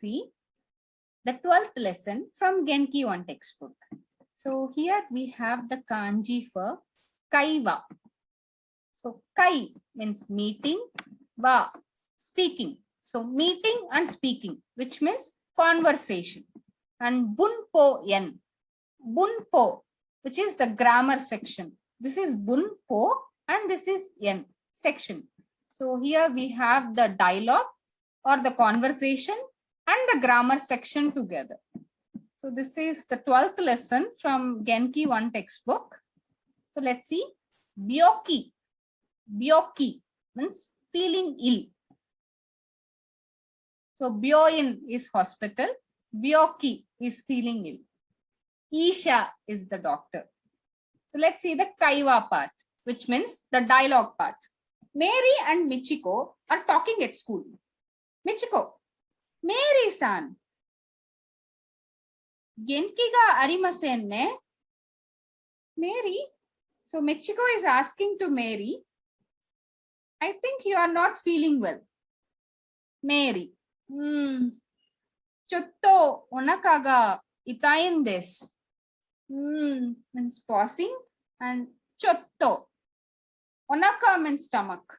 see the 12th lesson from Genki 1 textbook. So here we have the kanji for kaiwa. So kai means meeting, wa speaking. So meeting and speaking, which means conversation. And bunpo yen, bunpo, which is the grammar section. This is bunpo and this is yen section. So here we have the dialogue or the conversation and the grammar section together. So this is the 12th lesson from Genki 1 textbook. So let's see. Byoki. Byoki means feeling ill. So byoin is hospital. Byoki is feeling ill. Isha is the doctor. So let's see the kaiwa part, which means the dialogue part. Mary and Michiko are talking at school. Michiko, Mary-san, Genki ga arimasen ne? Mary, so Michiko is asking to Mary, I think you are not feeling well. Mary, chotto onaka ga itain desu. Means pausing, and chotto. Onaka means stomach.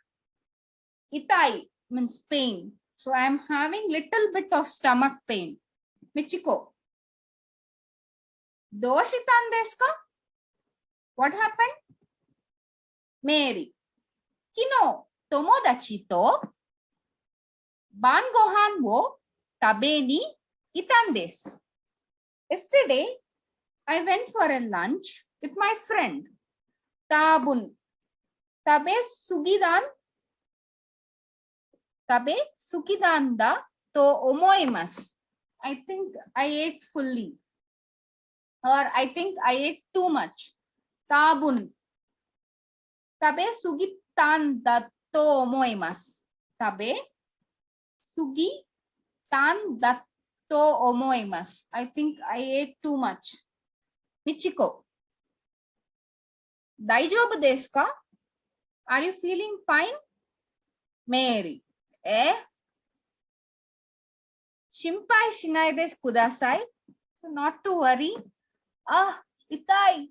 Itai means pain. So I am having little bit of stomach pain. Michiko, doshitan desu ka? What happened? Mary, kino tomodachi to ban gohan wo tabe ni itan desu. Yesterday, I went for a lunch with my friend. Tabun. Tabe sugidan. Tabe sugidan da to omoimasu. I think I ate fully. Or I think I ate too much. Tabun. Tabe sugitan da to omoimasu. Tabe sugitan da to omoimasu. I think I ate too much. Michiko, daijoubu desu ka? Are you feeling fine? Mary, Shimpai shinai desu kudasai. So not to worry. Itai,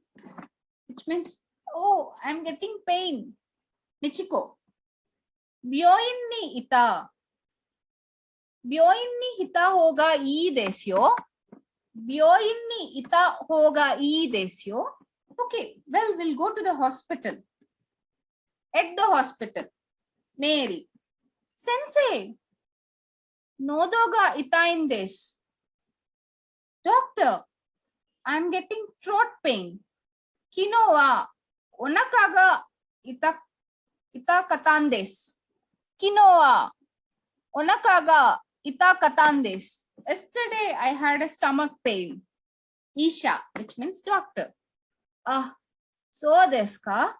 which means, oh, I'm getting pain. Michiko, byoin ni ita. Byoin ni hita hoga ii desu yo. Byoin ni ita hoga ii desu yo. Okay, well, we'll go to the hospital. At the hospital. Mary, Sensei, nodo ga itain desu. Doctor, I'm getting throat pain. Kino wa onaka ga itakatan desu. Kino wa onaka ga itakatan desu. Yesterday, I had a stomach pain. Isha, which means doctor. So desu ka?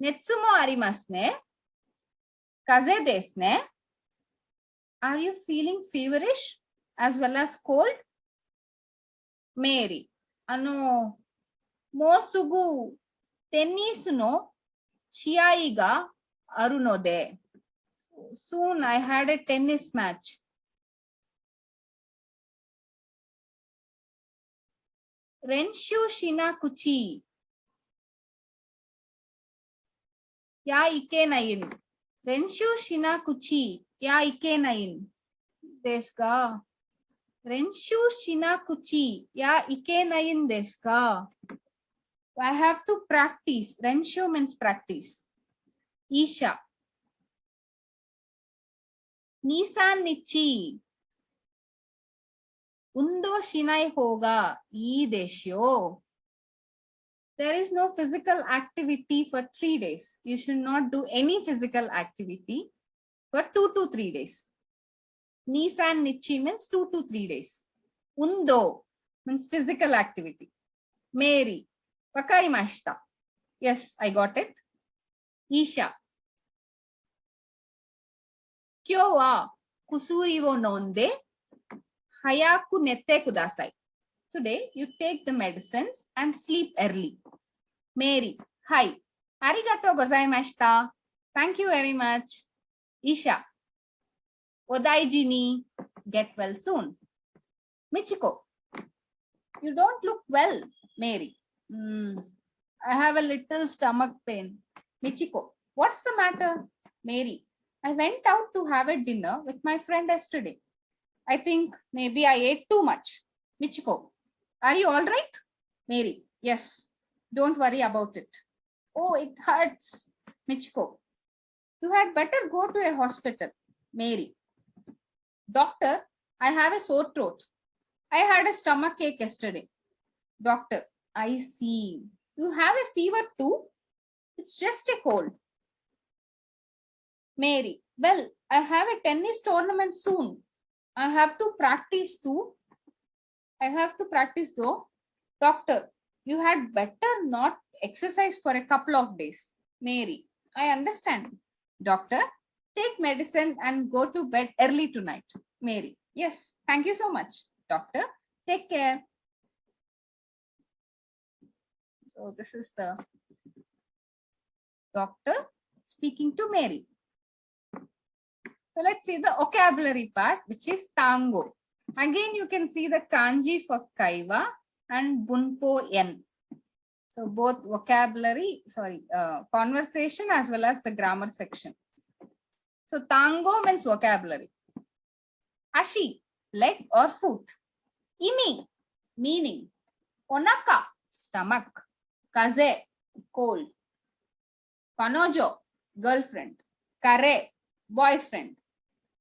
Netsu mo arimasu ne? Kaze desu ne? Are you feeling feverish as well as cold? Mary, mo sugu tennis no shiai ga aru node. Soon I had a tennis match. Renshu shinakuchi. Ya ikenain. Renshu shinakuchi. Ya ikenain. Desu ka? Renshu shinakuchi. Ya ikenain desu ka? I have to practice. Renshu means practice. Isha. Nisan nichi. Undo shinai hoga ii desu yo. There is no physical activity for 3 days. You should not do any physical activity for 2 to 3 days. Nisan nichi means 2 to 3 days. Undo means physical activity. Mary, wakarimashita. Yes, I got it. Isha, kyo wa kusuri wo nonde hayaku nette kudasai. Today, you take the medicines and sleep early. Mary, hi. Arigatou gozaimashita. Thank you very much. Isha, Odaijini, get well soon. Michiko, you don't look well, Mary. I have a little stomach pain. Michiko, what's the matter? Mary, I went out to have a dinner with my friend yesterday. I think maybe I ate too much. Michiko, are you all right? Mary, yes. Don't worry about it. Oh, it hurts. Michiko, you had better go to a hospital. Mary, doctor, I have a sore throat. I had a stomach ache yesterday. Doctor, I see. You have a fever too? It's just a cold. Mary, well, I have a tennis tournament soon. I have to practice too. I have to practice though. Doctor, you had better not exercise for a couple of days. Mary, I understand. Doctor, take medicine and go to bed early tonight. Mary, yes, thank you so much. Doctor, take care. So this is the doctor speaking to Mary. So let's see the vocabulary part, which is tango. Again, you can see the kanji for kaiwa and bunpo en. So both vocabulary, conversation as well as the grammar section. So tango means vocabulary. Ashi, leg or foot. Imi, meaning. Onaka, stomach. Kaze, cold. Kanojo, girlfriend. Kare, boyfriend.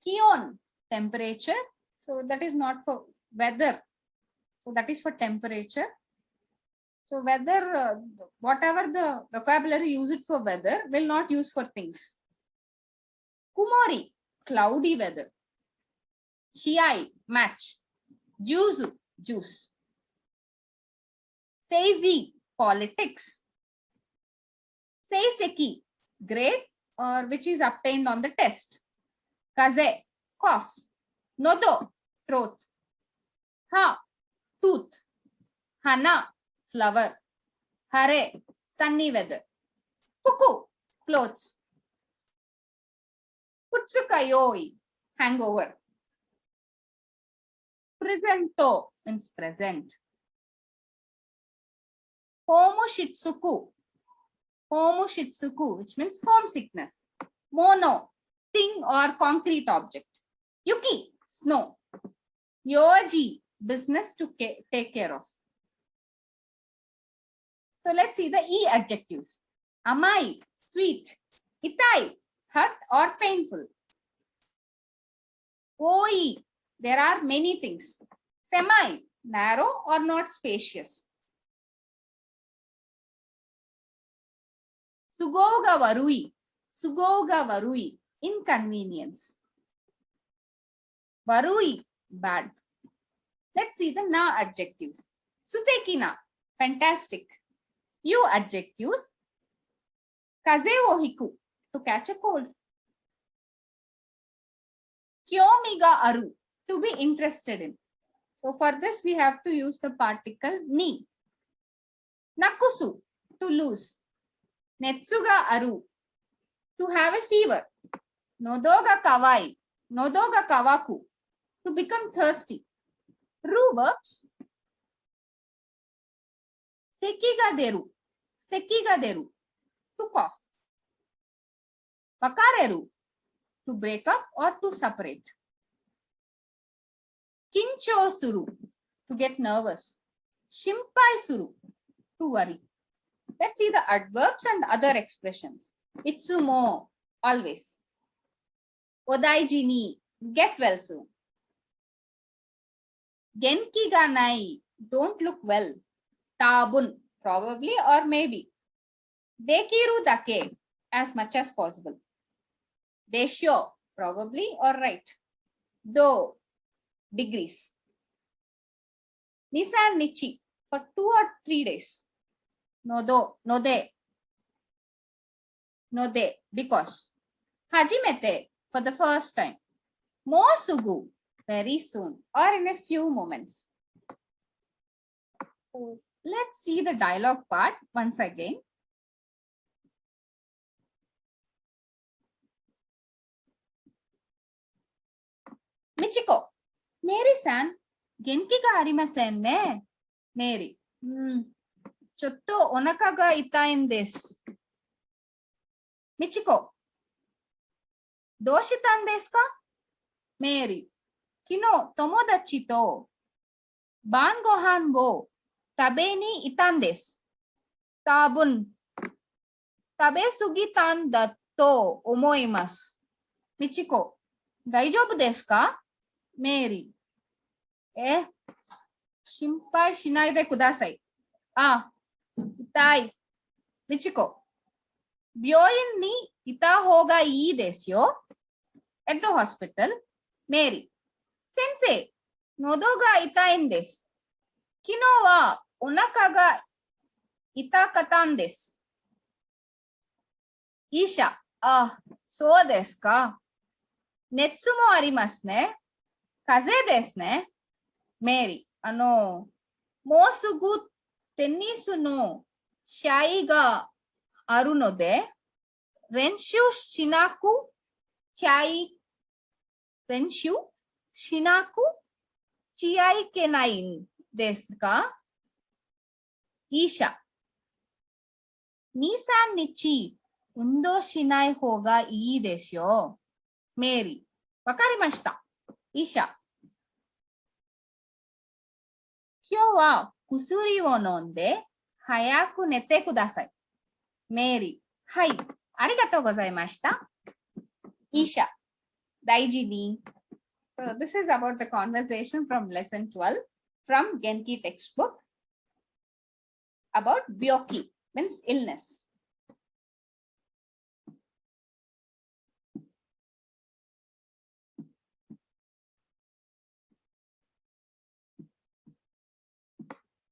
Kion, temperature. So that is not for weather. So that is for temperature. So weather, whatever the vocabulary use it for weather will not use for things. Kumori, cloudy weather. Shiai, match. Juzu, juice. Seizi, politics. Seiseki, grade or which is obtained on the test. Kaze, cough. Nodo, throat. Ha, tooth. Hana, flower. Hare, sunny weather. Fuku, clothes. Kutsukayoi, hangover. Presento means present. Homoshitsuku. Homoshitsuku, which means homesickness. Mono, thing or concrete object. Yuki, snow. Yoji, business to take care of. So let's see the E adjectives. Amai, sweet. Itai, hurt or painful. Oi, there are many things. Semi, narrow or not spacious. Sugoga varui. Sugoga varui, inconvenience. Varui, bad. Let's see the na adjectives. Sutekina, fantastic. You adjectives. Kaze wo hiku, to catch a cold. Kyomiga aru, to be interested in. So for this, we have to use the particle ni. Nakusu, to lose. Netsuga aru, to have a fever. Nodoga kawai, nodoga kawaku, to become thirsty. Ru verbs. Sekiga deru, to cough. Bakareru, to break up or to separate. Kincho suru, to get nervous. Shimpai suru, to worry. Let's see the adverbs and other expressions. Itsumo, always. Odaiji ni, get well soon. Genki ga nai, don't look well. Tabun, probably or maybe. Dekiru dake, as much as possible. Desho, probably or right. Do, degrees. Nisan nichi, for 2 or 3 days. Nodo, node, because. Hajimete, for the first time. Mo sugu, very soon or in a few moments. So let's see the dialogue part once again. Michiko, Mary-san, genki ga arimasen ne. Mary, chotto onaka ga itai n desu. Michiko, doshitan desu ka? Mary, kino tomodachi to ban gohan wo tabe ni itan desu. Tabun tabe sugitan da to omoimasu. Michiko, daijoubu desu ka? Mary, shinpai shinai de kudasai. Itai. Michiko, 病院にいた方がいいですよ。At the hospital. Mary, 先生、喉が痛いんです。昨日はお腹が痛かったんです。医者、そうですか。熱もありますね。風邪ですね。Mary, もうすぐテニスの試合があるので、練習しなくちゃいけないんですか？医者、2、3日運動しない方がいいですよ。メリー、わかりました。医者、今日は薬を飲んで早く寝てください。メリー、はい、ありがとうございました。医者、大事に。So this is about the conversation from lesson 12 from Genki textbook about byoki, means illness.